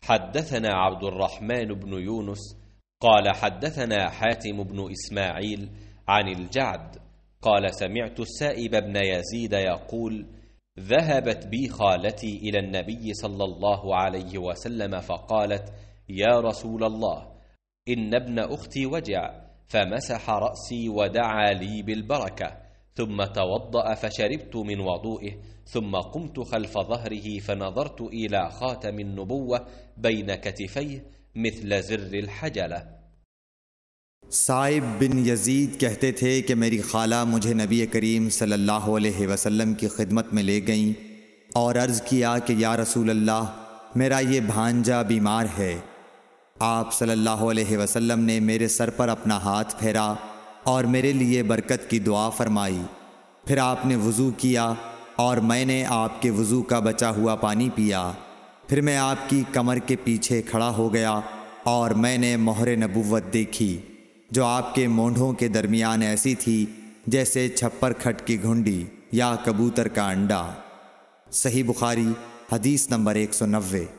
حدثنا عبد الرحمن بن يونس قال حدثنا حاتم بن إسماعيل عن الجعد قال سمعت السائب بن يزيد يقول ذهبت بي خالتي إلى النبي صلى الله عليه وسلم فقالت يا رسول الله إن ابن أختي وجع، فمسح رأسي ودعا لي بالبركة، ثم توضأ فشربت من وضوئه، ثم قمت خلف ظهره فنظرت إلى خاتم النبوة بين كتفيه مثل زر الحجلة۔ साइब बिन यजीद कहते थे कि मेरी खाला मुझे नबी करीम सल्लल्लाहु अलैहि वसल्लम की खिदमत में ले गईं और अर्ज़ किया कि या रसूल अल्लाह, मेरा ये भांजा बीमार है। आप सल्लल्लाहु अलैहि वसल्लम ने मेरे सर पर अपना हाथ फेरा और मेरे लिए बरकत की दुआ फरमाई। फिर आपने वज़ू किया और मैंने आपके वज़ू का बचा हुआ पानी पिया। फिर मैं आपकी कमर के पीछे खड़ा हो गया और मैंने मोहर नबुव्वत देखी जो आपके मोंढों के दरमियान ऐसी थी जैसे छप्पर खट की घुंडी या कबूतर का अंडा। सही बुखारी हदीस नंबर 190।